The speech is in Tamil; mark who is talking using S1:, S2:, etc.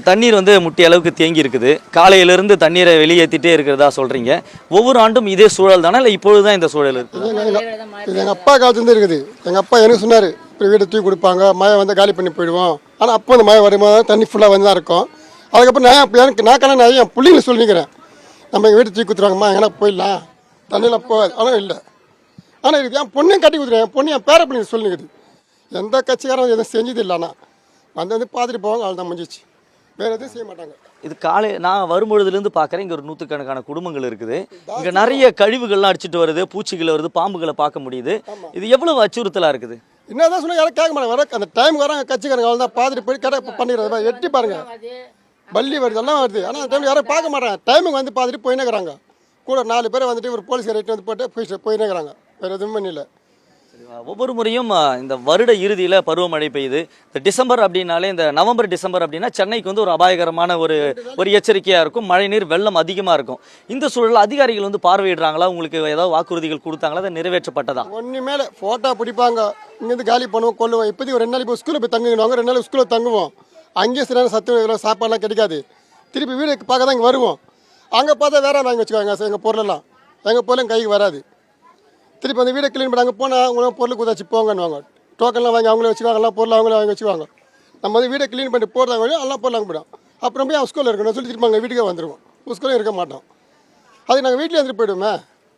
S1: தண்ணீர் வந்து முட்டிய அளவுக்கு தேங்கி இருக்குது. காலையிலிருந்து தண்ணீரை வெளியேற்றிட்டே இருக்கிறதா சொல்கிறீங்க. ஒவ்வொரு ஆண்டும் இதே சூழல் தானே, இல்லை இப்பொழுது தான் இந்த சூழல் இருக்குது?
S2: இது எங்கள் அப்பா காலத்துலேருந்து இருக்குது. எங்கள் அப்பா எனக்கு சொன்னார், இப்போ வீட்டை தூக்கி கொடுப்பாங்க, மழை வந்து காலி பண்ணி போயிடுவோம். ஆனால் அப்போ அந்த மழை வரும்போது தண்ணி ஃபுல்லாக வந்து தான் இருக்கும். அதுக்கப்புறம் நான் என் பிள்ளைங்க சொல்லிக்கிறேன், நம்ம எங்கள் வீட்டை தூக்கி கொடுத்துருவாங்கம்மா, எங்கன்னா போயிடலாம், தண்ணியில் போகாது. ஆனால் இல்லை. ஆனால் இது என் பொண்ணையும் கட்டி கொடுத்துருவேன், என் பொண்ணு என் பேர பிள்ளைங்க சொல்லிக்கிறது. எந்த கட்சிக்காரன் எதுவும் செஞ்சது இல்லை. ஆனால் வந்து பார்த்துட்டு போவாங்க, அவள் தான் முடிஞ்சிச்சு, வேறு எதுவும் செய்ய மாட்டாங்க.
S1: இது நான் வரும்பொழுதுலேருந்து பார்க்குறேன், இங்கே ஒரு 100கணக்கான குடும்பங்கள் இருக்குது. இங்கே நிறைய கழிவுகள்லாம் அடிச்சுட்டு வருது, பூச்சிகள் வருது, பாம்புகளை பார்க்க முடியுது. இது எவ்வளவு அச்சுறுத்தலாக இருக்குது?
S2: என்னதான் சொன்னால் யாரும் கேட்க மாட்டாங்க. வர அந்த டைமுக்கு வராங்க கட்சிக்காரங்க, அவள் தான் பார்த்துட்டு போய் கடை பண்ணிடுறது. எட்டி பாருங்க, பள்ளி வருது, எல்லாம் வருது. ஆனால் அந்த டைம் யாரும் பார்க்க மாட்டாங்க. டைமுக்கு வந்து பார்த்துட்டு போயினே இருக்கிறாங்க. கூட 4 பேர் வந்துட்டு ஒரு போலீஸ்கார எட்டு வந்து போட்டு போயினே இருக்கிறாங்க. வேறு எதுவுமே இல்லை.
S1: ஒவ்வொரு முறையும் இந்த வருட இறுதியில் பருவமழை பெய்யுது. இந்த டிசம்பர் அப்படின்னாலே, இந்த நவம்பர் டிசம்பர் அப்படின்னா சென்னைக்கு வந்து ஒரு அபாயகரமான ஒரு எச்சரிக்கையாக இருக்கும். மழைநீர் வெள்ளம் அதிகமாக இருக்கும். இந்த சூழலில் அதிகாரிகள் வந்து பார்வையிடுறாங்களா? உங்களுக்கு ஏதாவது வாக்குறுதிகள் கொடுத்தாங்களா? அதை நிறைவேற்றப்பட்டதா?
S2: ஒன்று மேலே ஃபோட்டோ பிடிப்பாங்க, இங்கேருந்து காலி பண்ணுவோம், கொள்ளுவோம். இப்போதைக்கு ஒரு 2 நாள் இப்போ ஸ்கூலில் போய் தங்குவாங்க, 2 நாள் ஸ்கூலில் தங்குவோம். அங்கேயே சில சத்து சாப்பாடுலாம் கிடைக்காது. திருப்பி வீடு பார்க்க தான் இங்கே வருவோம். அங்கே பார்த்தா வேற வாங்கி வச்சுக்குவாங்க எங்கள் பொருளெல்லாம். எங்கள் பொருளும் கைக்கு வராது. திருப்பி அந்த வீடை க்ளீன் பண்ணி அங்கே போனால் அவங்களும் பொருள் குதாச்சு போங்கன்னுவாங்க. டோக்கன்லாம் வாங்கி அவங்களே வச்சுக்குவாங்க, எல்லாம் பொருள் அவங்களே வாங்கி வச்சுக்குவாங்க. நம்ம வந்து வீடை க்ளீன் பண்ணி போகிறதாங்க வழி எல்லாம் பொருள் வாங்க போயிடும். அப்புறம் போய் அவன் ஸ்கூலில் இருக்கணும் சொல்லி திருப்பி அங்கே வீட்டுக்கே வந்துடுவோம். ஸ்கூலில் இருக்க மாட்டோம். அதுக்கு நாங்கள் வீட்டிலே வந்துட்டு போய்டுவோமே.